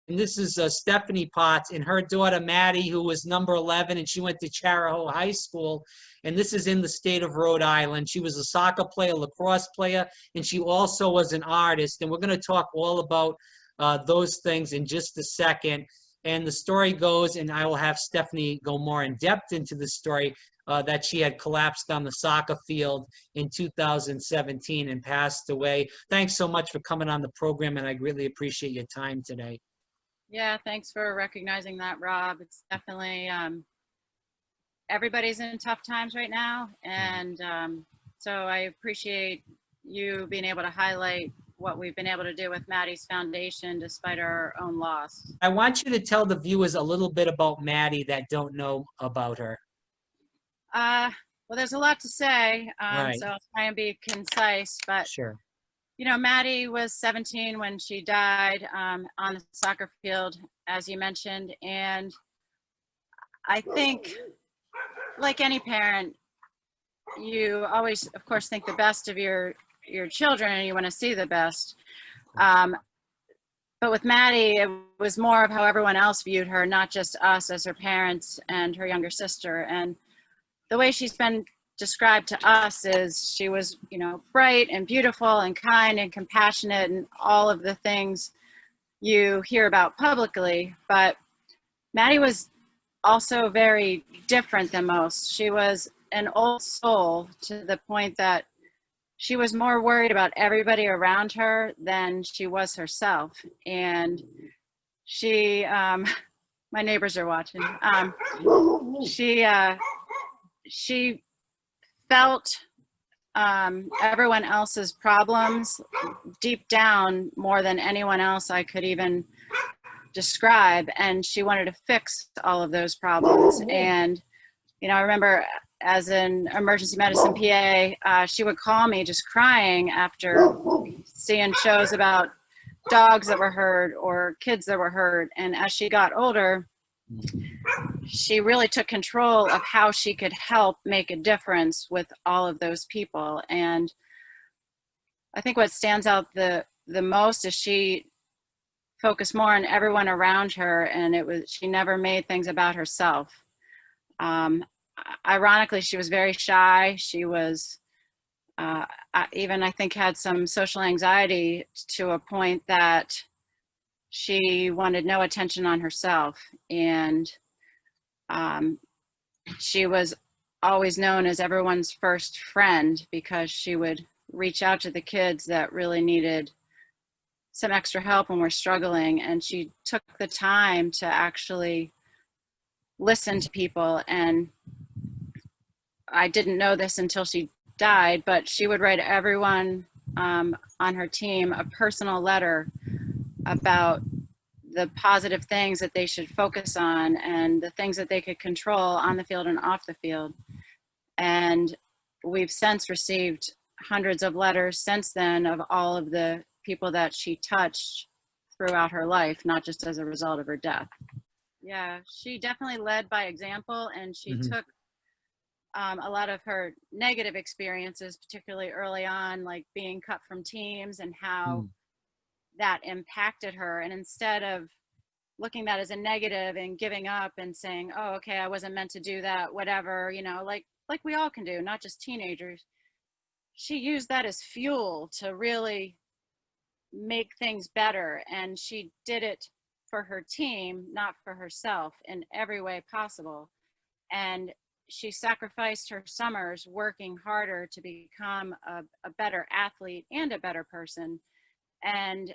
And this is Stephanie Potts and her daughter Maddie, who was number 11, and she went to Chariho High School. And this is in the state of Rhode Island. She was a soccer player, lacrosse player, and she also was an artist. And we're going to talk all about those things in just a second. And the story goes, and I will have Stephanie go more in depth into the story, that she had collapsed on the soccer field in 2017 and passed away. Thanks so much for coming on the program, and I greatly appreciate your time today. Yeah, thanks for recognizing that, Rob. It's definitely, everybody's in tough times right now. And so I appreciate you being able to highlight what we've been able to do with Maddie's foundation despite our own loss. I want you to tell the viewers a little bit about Maddie that don't know about her. Well, there's a lot to say, Right. so I'll try and be concise, but Sure. you know, Maddie was 17 when she died on the soccer field, as you mentioned. And I think, like any parent, you always, of course, think the best of your children, and you want to see the best. But with Maddie, it was more of how everyone else viewed her, not just us as her parents and her younger sister. And the way she's been described to us is she was, you know, bright and beautiful and kind and compassionate and all of the things you hear about publicly. But Maddie was also very different than most. She was an old soul to the point that she was more worried about everybody around her than she was herself. And she, my neighbors are watching. She felt everyone else's problems deep down more than anyone else I could even describe, and she wanted to fix all of those problems. And you know, I remember as an emergency medicine PA, she would call me just crying after seeing shows about dogs that were hurt or kids that were hurt. And as she got older, she really took control of how she could help make a difference with all of those people. And I think what stands out the most is she focused more on everyone around her, and she never made things about herself. Ironically, she was very shy. She was even, I think, had some social anxiety to a point that she wanted no attention on herself. And she was always known as everyone's first friend because she would reach out to the kids that really needed some extra help when we're struggling. And she took the time to actually listen to people. And I didn't know this until she died, but she would write everyone on her team a personal letter about the positive things that they should focus on and the things that they could control on the field and off the field. And we've since received hundreds of letters since then of all of the people that she touched throughout her life, not just as a result of her death. Yeah, she definitely led by example, and she took a lot of her negative experiences, particularly early on, like being cut from teams and how that impacted her. And instead of looking at that as a negative and giving up and saying, oh, okay, I wasn't meant to do that, whatever, you know, like we all can do, not just teenagers, she used that as fuel to really make things better. And she did it for her team, not for herself, in every way possible. And she sacrificed her summers working harder to become a better athlete and a better person. And,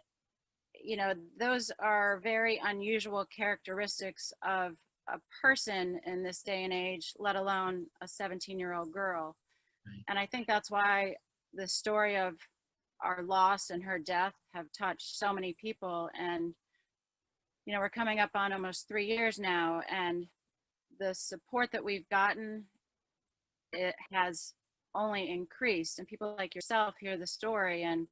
you know, those are very unusual characteristics of a person in this day and age, let alone a 17-year-old girl. Right. And I think that's why the story of our loss and her death have touched so many people. And, you know, we're coming up on almost 3 years now, and the support that we've gotten, it has only increased. And people like yourself hear the story, and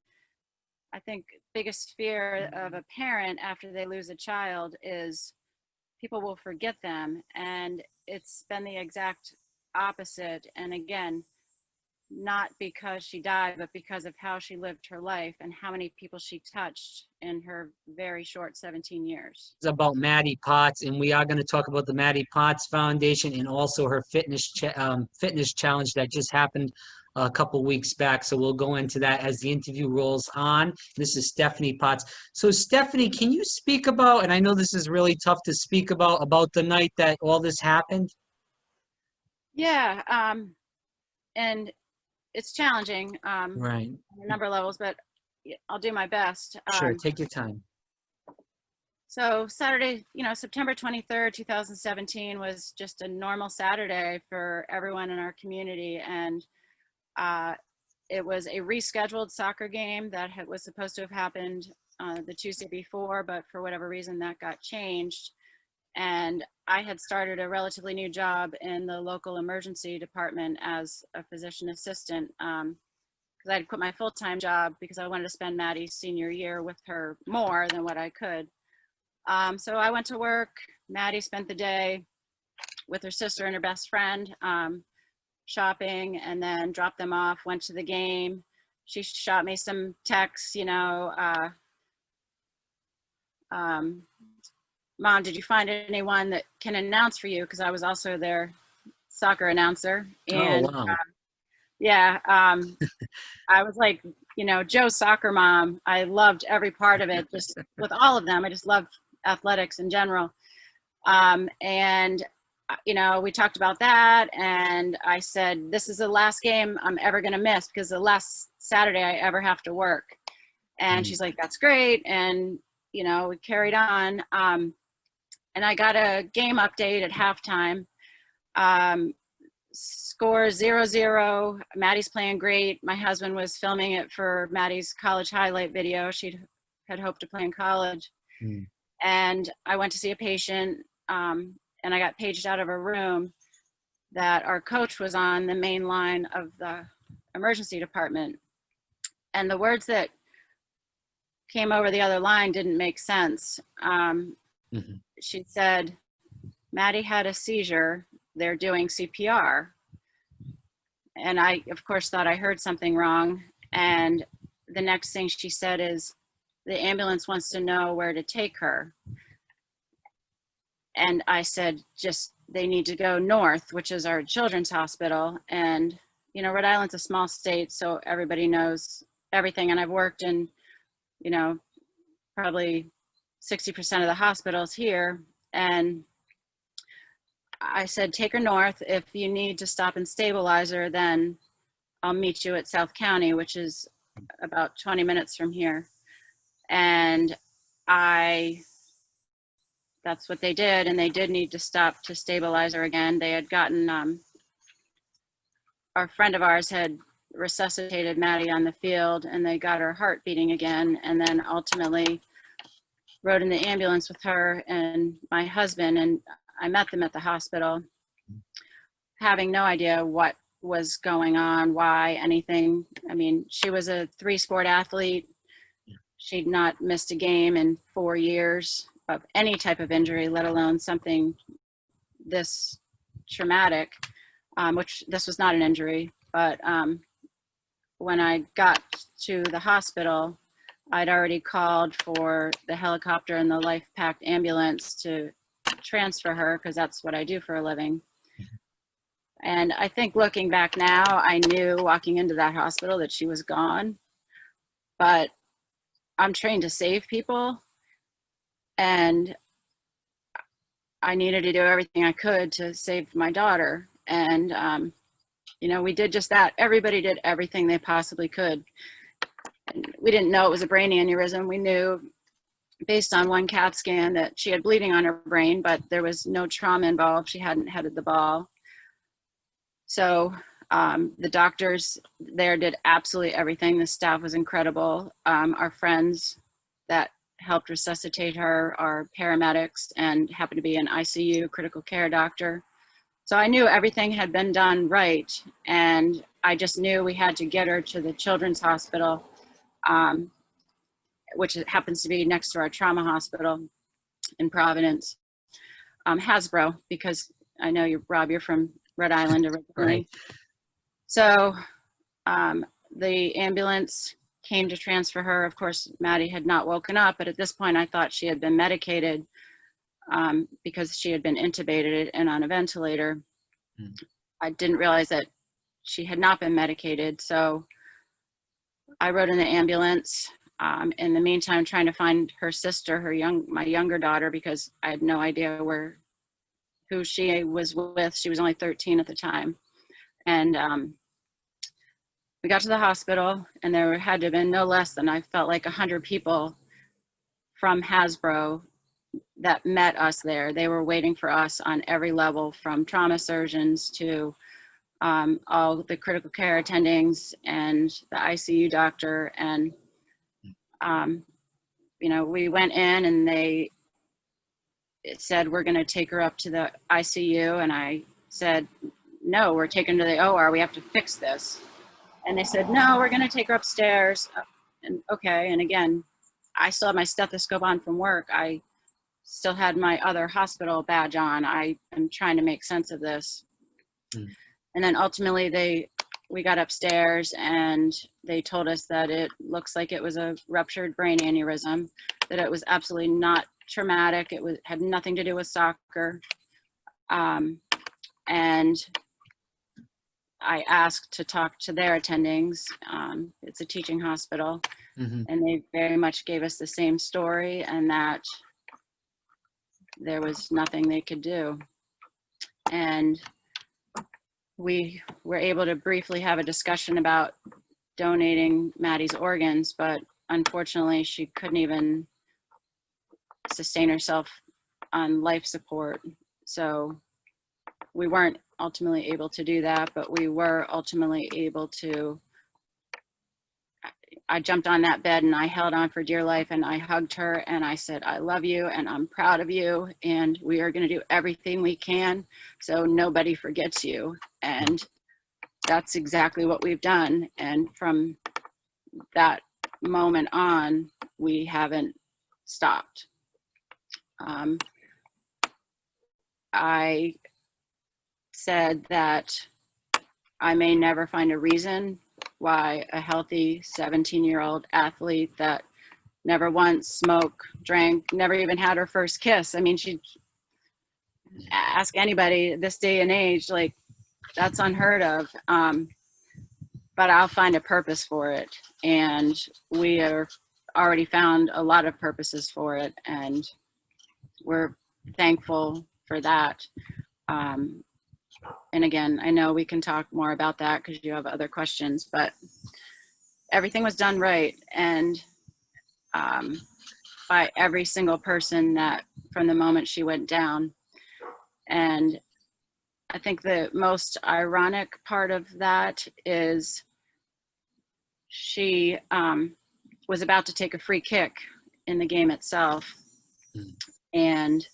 I think biggest fear of a parent after they lose a child is people will forget them. And it's been the exact opposite. And again, not because she died, but because of how she lived her life and how many people she touched in her very short 17 years. It's about Maddie Potts, and we are going to talk about the Maddie Potts Foundation and also her fitness challenge that just happened a couple weeks back. So we'll go into that as the interview rolls on. This is Stephanie Potts. So Stephanie, can you speak about, and I know this is really tough to speak about the night that all this happened? Yeah, and it's challenging Right. on a number of levels, but I'll do my best. Sure. Take your time. So Saturday, September 23rd, 2017 was just a normal Saturday for everyone in our community. And it was a rescheduled soccer game that was supposed to have happened the Tuesday before, but for whatever reason that got changed. And I had started a relatively new job in the local emergency department as a physician assistant because I had quit my full-time job because I wanted to spend Maddie's senior year with her more than what I could. So I went to work. Maddie spent the day with her sister and her best friend shopping, and then dropped them off, went to the game. She shot me some texts, Mom, did you find anyone that can announce for you? Because I was also their soccer announcer. And Oh, wow. yeah, I was like, Joe's soccer mom. I loved every part of it, just with all of them. I just loved athletics in general. And we talked about that, and I said, this is the last game I'm ever going to miss because the last Saturday I ever have to work. And she's like, that's great. And, we carried on. And I got a game update at halftime. Score 0-0. Maddie's playing great. My husband was filming it for Maddie's college highlight video. She had hoped to play in college. And I went to see a patient, and I got paged out of a room that our coach was on the main line of the emergency department. And the words that came over the other line didn't make sense. She said, Maddie had a seizure. They're doing CPR. And I, of course, thought I heard something wrong. And the next thing she said is, the ambulance wants to know where to take her. And I said, they need to go north, which is our children's hospital. And, Rhode Island's a small state, so everybody knows everything. And I've worked in, probably 60% of the hospitals here. And I said, take her north. If you need to stop and stabilize her, then I'll meet you at South County, which is about 20 minutes from here. And that's what they did. And they did need to stop to stabilize her again. They had gotten, our friend of ours had resuscitated Maddie on the field, and they got her heart beating again. And then ultimately rode in the ambulance with her and my husband, and I met them at the hospital, having no idea what was going on, why, anything. I mean, she was a 3-sport athlete. She'd not missed a game in 4 years of any type of injury, let alone something this traumatic, which this was not an injury. But when I got to the hospital, I'd already called for the helicopter and the life-packed ambulance to transfer her, because that's what I do for a living. And I think looking back now, I knew walking into that hospital that she was gone, but I'm trained to save people, and I needed to do everything I could to save my daughter. And, we did just that. Everybody did everything they possibly could. And we didn't know it was a brain aneurysm. We knew based on one CAT scan that she had bleeding on her brain, but there was no trauma involved. She hadn't headed the ball. So the doctors there did absolutely everything. The staff was incredible. Our friends that helped resuscitate her are paramedics and happened to be an ICU critical care doctor. So I knew everything had been done right. And I just knew we had to get her to the children's hospital, which happens to be next to our trauma hospital in Providence. Hasbro, because I know Rob, you're from Rhode Island originally. Right. So The ambulance came to transfer her. Of course, Maddie had not woken up, but at this point I thought she had been medicated because she had been intubated and on a ventilator. I didn't realize that she had not been medicated. So I rode in the ambulance. In the meantime, trying to find her sister, my younger daughter, because I had no idea who she was with. She was only 13 at the time. And we got to the hospital, and there had to have been no less than, I felt like, 100 people from Hasbro that met us there. They were waiting for us on every level, from trauma surgeons to all the critical care attendings and the ICU doctor. And, you know, we went in and they said, we're going to take her up to the ICU. And I said, no, we're taking her to the OR. We have to fix this. And they said, no, we're going to take her upstairs. And okay. And again, I still had my stethoscope on from work. I still had my other hospital badge on. I am trying to make sense of this. And then ultimately we got upstairs and they told us that it looks like it was a ruptured brain aneurysm, that it was absolutely not traumatic. It had nothing to do with soccer. And I asked to talk to their attendings. It's a teaching hospital. And they very much gave us the same story, and that there was nothing they could do. And we were able to briefly have a discussion about donating Maddie's organs, but unfortunately she couldn't even sustain herself on life support. So we weren't ultimately able to do that, but we were ultimately able to, I jumped on that bed and I held on for dear life and I hugged her and I said, I love you and I'm proud of you and we are going to do everything we can so nobody forgets you. And that's exactly what we've done. And from that moment on, we haven't stopped. I said that I may never find a reason why a healthy 17-year-old athlete that never once smoked, drank, never even had her first kiss. I mean, she'd ask anybody this day and age, like, that's unheard of. But I'll find a purpose for it. And we are already found a lot of purposes for it. And we're thankful for that. And again, I know we can talk more about that because you have other questions, but everything was done right. And by every single person that from the moment she went down. And I think the most ironic part of that is she was about to take a free kick in the game itself. And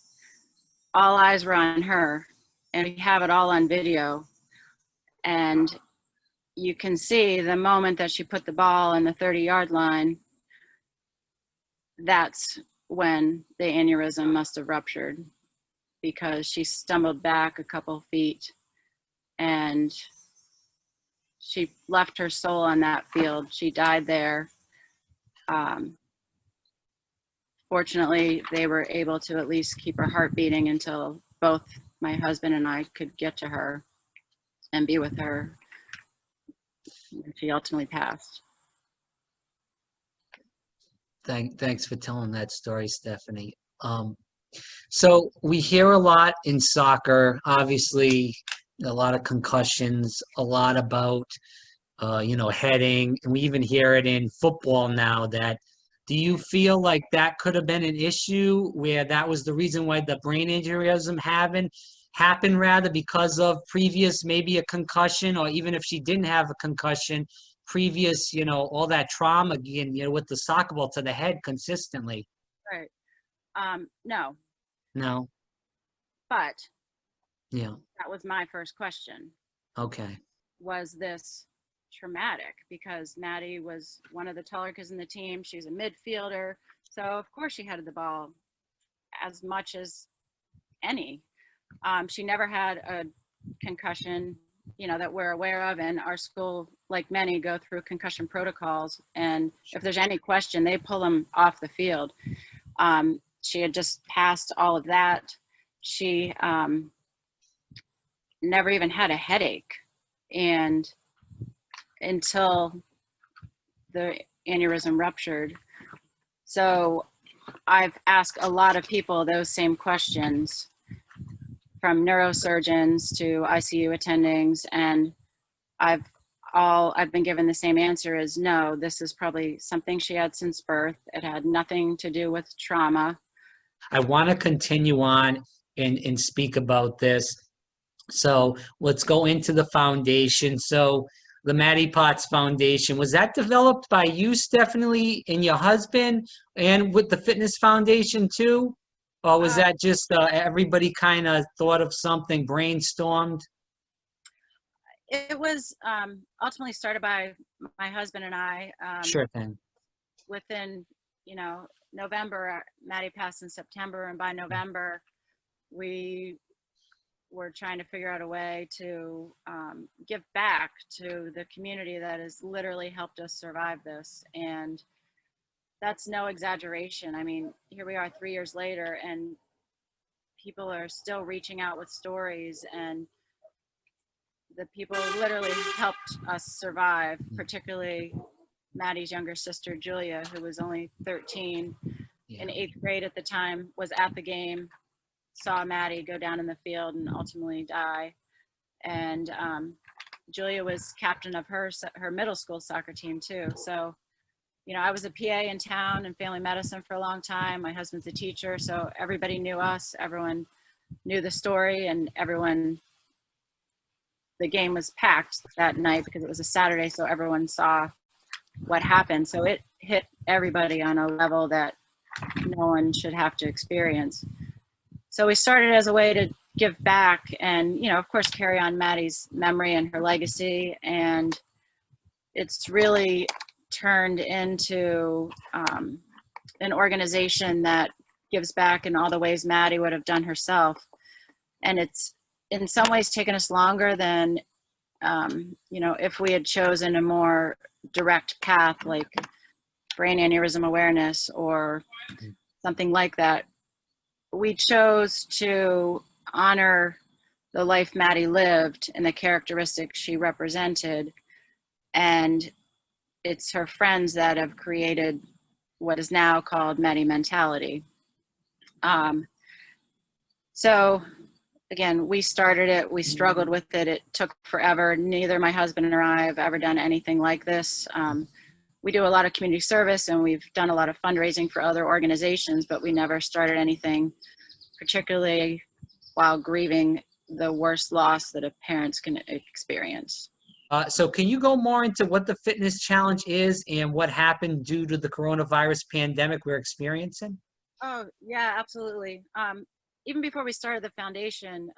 all eyes were on her. And we have it all on video. And you can see the moment that she put the ball in the 30-yard line, that's when the aneurysm must have ruptured, because she stumbled back a couple feet and she left her soul on that field. She died there. Fortunately, they were able to at least keep her heart beating until both my husband and I could get to her and be with her. She ultimately passed. Thanks for telling that story, Stephanie. So we hear a lot in soccer, obviously, a lot of concussions, a lot about, heading, and we even hear it in football now. Do you feel like that could have been an issue where that was the reason why the brain aneurysm happened rather because of previous, maybe a concussion, or even if she didn't have a concussion, previous, all that trauma again, with the soccer ball to the head consistently? Right. No. No. But yeah, that was my first question. Okay. Was this traumatic? Because Maddie was one of the taller kids in the team. She's a midfielder. So of course she had the ball as much as any. She never had a concussion, that we're aware of, and our school like many, go through concussion protocols. And if there's any question, they pull them off the field. She had just passed all of that. She never even had a headache, and until the aneurysm ruptured. So I've asked a lot of people those same questions, from neurosurgeons to ICU attendings, and I've been given the same answer as no, this is probably something she had since birth. It had nothing to do with trauma. I want to continue on and speak about this. So let's go into the foundation. So the Maddie Potts Foundation, was that developed by you, Stephanie, and your husband, and with the Fitness Foundation too? Or was that just everybody kind of thought of something, brainstormed? It was ultimately started by my husband and I. Sure thing. Within, November, Maddie passed in September, and by November, we were trying to figure out a way to give back to the community that has literally helped us survive this. And that's no exaggeration. I mean, here we are 3 years later, and people are still reaching out with stories, and the people literally helped us survive, particularly Maddie's younger sister, Julia, who was only 13 in 8th grade at the time, was at the game, saw Maddie go down in the field and ultimately die. And Julia was captain of her middle school soccer team too. So, I was a PA in town in family medicine for a long time. My husband's a teacher, so everybody knew us. Everyone knew the story, and the game was packed that night because it was a Saturday, so everyone saw what happened. So it hit everybody on a level that no one should have to experience. So we started as a way to give back and, of course, carry on Maddie's memory and her legacy. And it's really turned into an organization that gives back in all the ways Maddie would have done herself. And it's in some ways taken us longer than, if we had chosen a more direct path like brain aneurysm awareness or something like that. We chose to honor the life Maddie lived and the characteristics she represented. And it's her friends that have created what is now called Maddie mentality. So again, we started it, we struggled with it, it took forever. Neither my husband or I have ever done anything like this. We do a lot of community service and we've done a lot of fundraising for other organizations, but we never started anything, particularly while grieving the worst loss that a parent can experience. So can you go more into what the fitness challenge is and what happened due to the coronavirus pandemic we're experiencing? Oh, yeah, absolutely. Even before we started the foundation,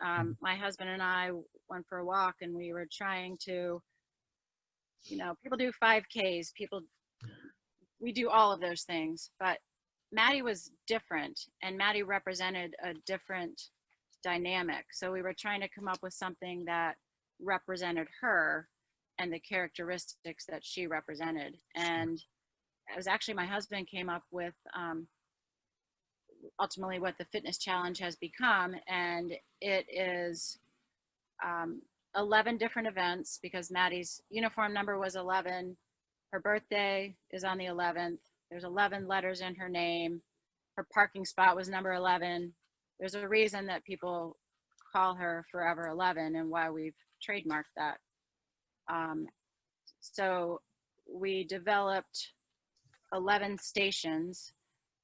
my husband and I went for a walk and we were trying to, people do 5Ks, we do all of those things, but Maddie was different and Maddie represented a different dynamic. So we were trying to come up with something that represented her and the characteristics that she represented. And it was actually my husband came up with ultimately what the fitness challenge has become. And it is 11 different events because Maddie's uniform number was 11. Her birthday is on the 11th. There's 11 letters in her name. Her parking spot was number 11. There's a reason that people call her Forever 11 and why we've trademarked that. So we developed 11 stations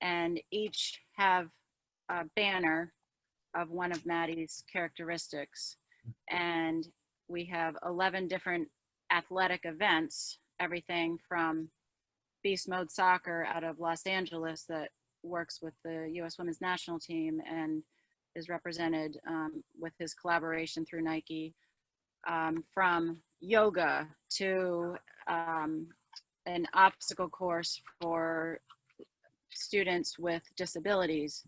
and each have a banner of one of Maddie's characteristics. And we have 11 different athletic events, everything from Beast Mode Soccer out of Los Angeles that works with the U.S. Women's National Team and is represented with his collaboration through Nike, from yoga to an obstacle course for students with disabilities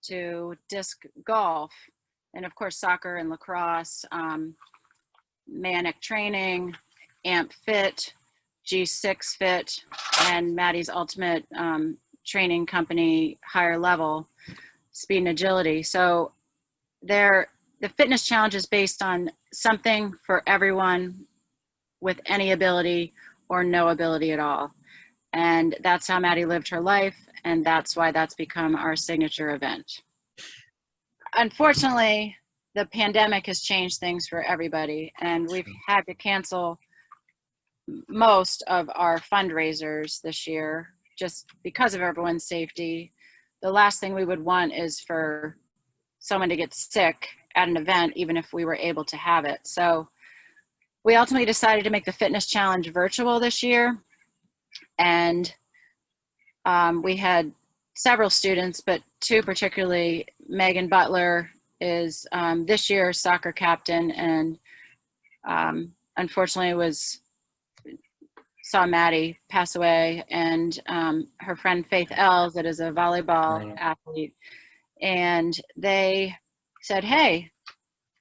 to disc golf, and of course soccer and lacrosse, manic training, Amp Fit, G6 Fit, and Maddie's ultimate training company, Higher Level, Speed and Agility. So the fitness challenge is based on something for everyone with any ability or no ability at all. And that's how Maddie lived her life, and that's why that's become our signature event. Unfortunately, the pandemic has changed things for everybody, and we've had to cancel most of our fundraisers this year just because of everyone's safety. The last thing we would want is for someone to get sick at an event, even if we were able to have it. So we ultimately decided to make the fitness challenge virtual this year. And we had several students, but two particularly. Megan Butler is this year's soccer captain, and unfortunately saw Maddie pass away, and her friend Faith Ells, that is a volleyball athlete. And they said, hey,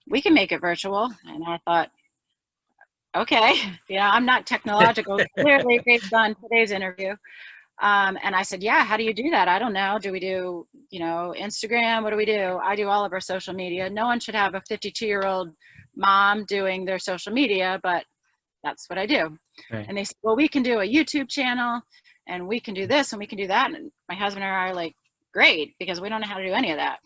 we can make it virtual. And I thought, okay, I'm not technological, clearly based on today's interview. And I said, yeah, how do you do that? I don't know. Do we do, Instagram? What do we do? I do all of our social media. No one should have a 52-year-old mom doing their social media, but that's what I do. Right. And they said, well, we can do a YouTube channel, and we can do this, and we can do that. And my husband and I are like, great, because we don't know how to do any of that.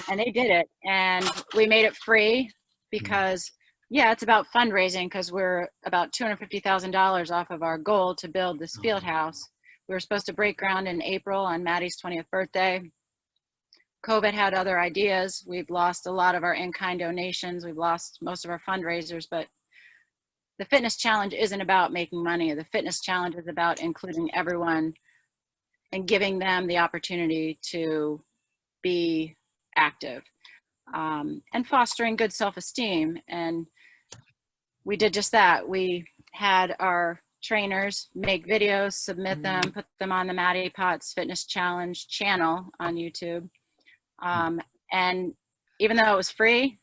And they did it, and we made it free because, it's about fundraising, because we're about $250,000 off of our goal to build this field house. We were supposed to break ground in April on Maddie's 20th birthday. COVID had other ideas. We've lost a lot of our in-kind donations. We've lost most of our fundraisers, but the fitness challenge isn't about making money. The fitness challenge is about including everyone and giving them the opportunity to be active, and fostering good self-esteem. And we did just that. We had our trainers make videos, submit them, put them on the Maddie Potts Fitness Challenge channel on YouTube. And even though it was free,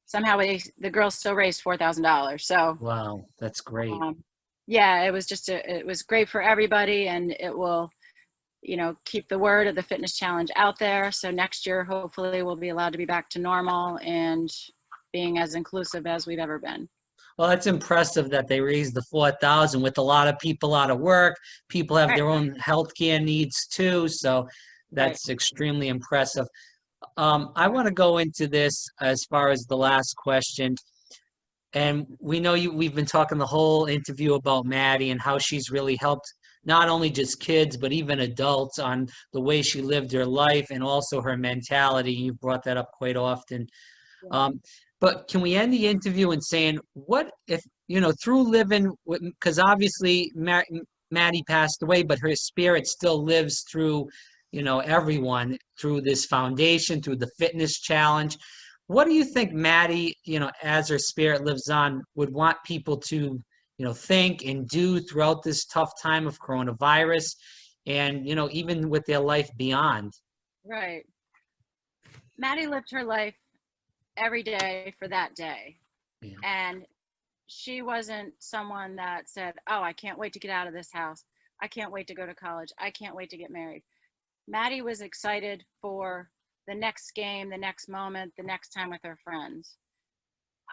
somehow the girls still raised $4,000. So wow, that's great. It was just it was great for everybody, and it will, keep the word of the fitness challenge out there. So next year, hopefully, we'll be allowed to be back to normal and being as inclusive as we've ever been. Well, it's impressive that they raised the 4,000 with a lot of people out of work. People have their own healthcare needs too, so that's extremely impressive. I want to go into this as far as the last question. And we know we've been talking the whole interview about Maddie and how she's really helped not only just kids, but even adults on the way she lived her life and also her mentality. You've brought that up quite often. But can we end the interview in saying, what if, through living, because obviously Maddie passed away, but her spirit still lives through, everyone, through this foundation, through the fitness challenge. What do you think Maddie, as her spirit lives on, would want people to, think and do throughout this tough time of coronavirus and, even with their life beyond? Right. Maddie lived her life every day for that day. Yeah. And she wasn't someone that said, oh, I can't wait to get out of this house. I can't wait to go to college. I can't wait to get married. Maddie was excited for the next game, the next moment, the next time with her friends.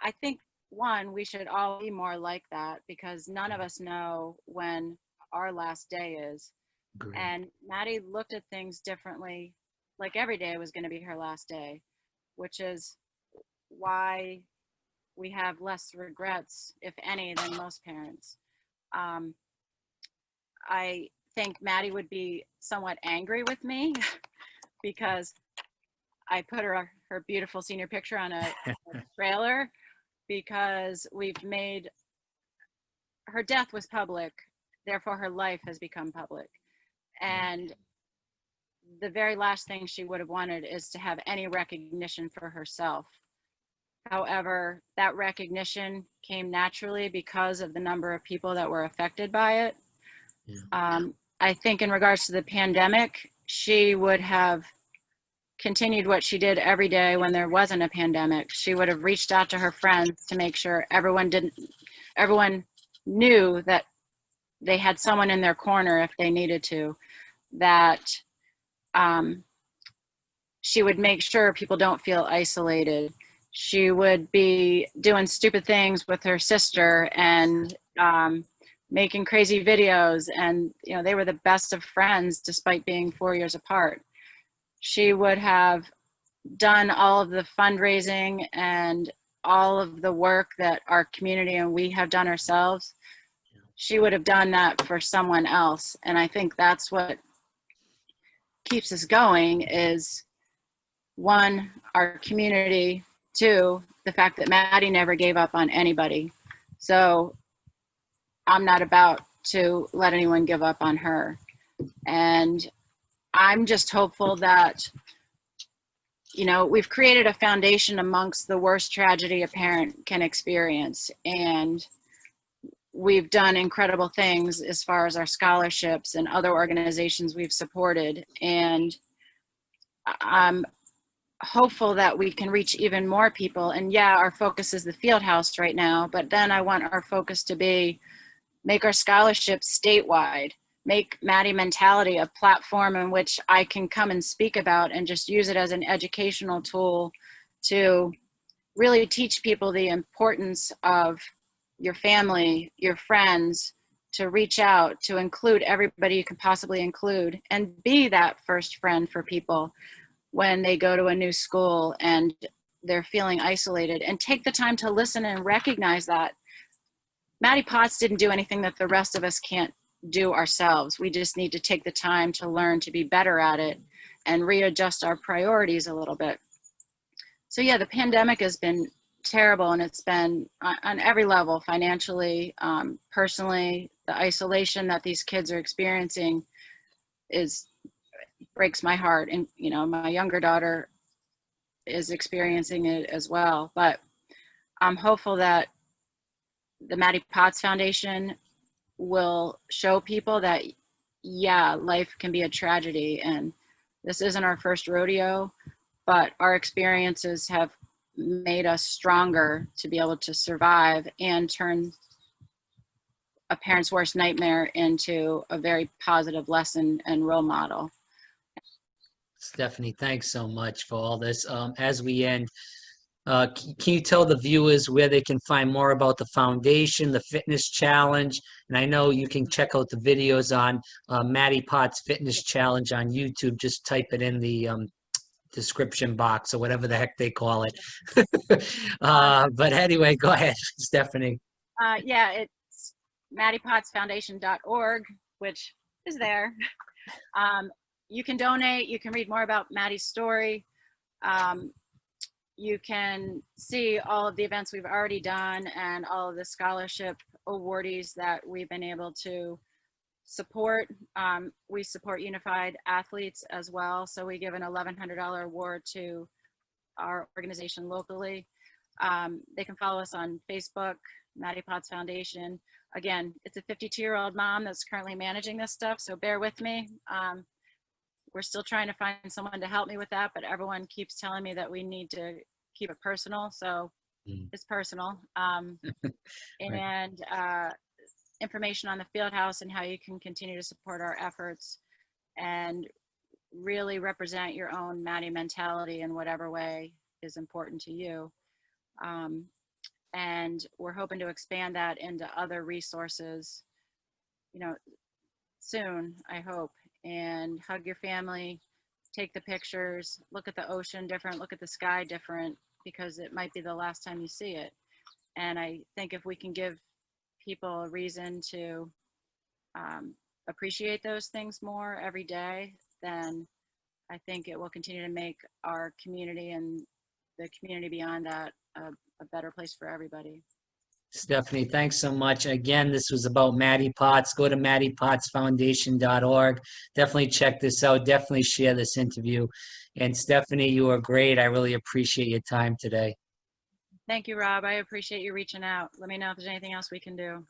I think, we should all be more like that, because none of us know when our last day is. Great. And Maddie looked at things differently, like every day was going to be her last day, which is why we have less regrets, if any, than most parents. I think Maddie would be somewhat angry with me because I put her beautiful senior picture on a trailer, because we've made her death was public, therefore her life has become public. And the very last thing she would have wanted is to have any recognition for herself. However, that recognition came naturally because of the number of people that were affected by it. Yeah. I think in regards to the pandemic, she would have continued what she did every day when there wasn't a pandemic. She would have reached out to her friends to make sure everyone everyone knew that they had someone in their corner if they needed to, that she would make sure people don't feel isolated. She would be doing stupid things with her sister and making crazy videos, and you know, they were the best of friends despite being 4 years apart. She would have done all of the fundraising and all of the work that our community and we have done ourselves. She would have done that for someone else. And I think that's what keeps us going is, one, our community, two, the fact that Maddie never gave up on anybody. So I'm not about to let anyone give up on her. And I'm just hopeful that, you know, we've created a foundation amongst the worst tragedy a parent can experience. And we've done incredible things as far as our scholarships and other organizations we've supported. And I'm hopeful that we can reach even more people. And yeah, our focus is the field house right now, but then I want our focus to be make our scholarships statewide, make Maddie Mentality a platform in which I can come and speak about and just use it as an educational tool to really teach people the importance of your family, your friends, to reach out, to include everybody you can possibly include, and be that first friend for people when they go to a new school and they're feeling isolated, and take the time to listen and recognize that Maddie Potts didn't do anything that the rest of us can't do ourselves. We just need to take the time to learn to be better at it and readjust our priorities a little bit. So yeah, the pandemic has been terrible, and it's been on every level, financially, personally. The isolation that these kids are experiencing breaks my heart. And you know, my younger daughter is experiencing it as well. But I'm hopeful that the Maddie Potts Foundation will show people that, yeah, life can be a tragedy, and this isn't our first rodeo, but our experiences have made us stronger to be able to survive and turn a parent's worst nightmare into a very positive lesson and role model. Stephanie, thanks so much for all this. As we end, can you tell the viewers where they can find more about the foundation, the fitness challenge? And I know you can check out the videos on Maddie Potts Fitness Challenge on YouTube. Just type it in the description box or whatever the heck they call it. But anyway, go ahead, Stephanie. Yeah, it's MaddiePottsFoundation.org, which is there. You can donate. You can read more about Maddie's story. You can see all of the events we've already done and all of the scholarship awardees that we've been able to support. We support unified athletes as well. So we give an $1,100 award to our organization locally. They can follow us on Facebook, Maddie Potts Foundation. Again, it's a 52-year-old mom that's currently managing this stuff, so bear with me. We're still trying to find someone to help me with that, but everyone keeps telling me that we need to keep it personal, so it's personal. And information on the field house and how you can continue to support our efforts and really represent your own Maddie mentality in whatever way is important to you. And we're hoping to expand that into other resources, you know, soon, I hope. And hug your family, take the pictures, look at the ocean different, look at the sky different, because it might be the last time you see it. And I think if we can give people a reason to appreciate those things more every day, then I think it will continue to make our community and the community beyond that a better place for everybody. Stephanie, thanks so much. Again, this was about Maddie Potts. Go to MaddiePottsFoundation.org. Definitely check this out. Definitely share this interview. And Stephanie, you are great. I really appreciate your time today. Thank you, Rob. I appreciate you reaching out. Let me know if there's anything else we can do.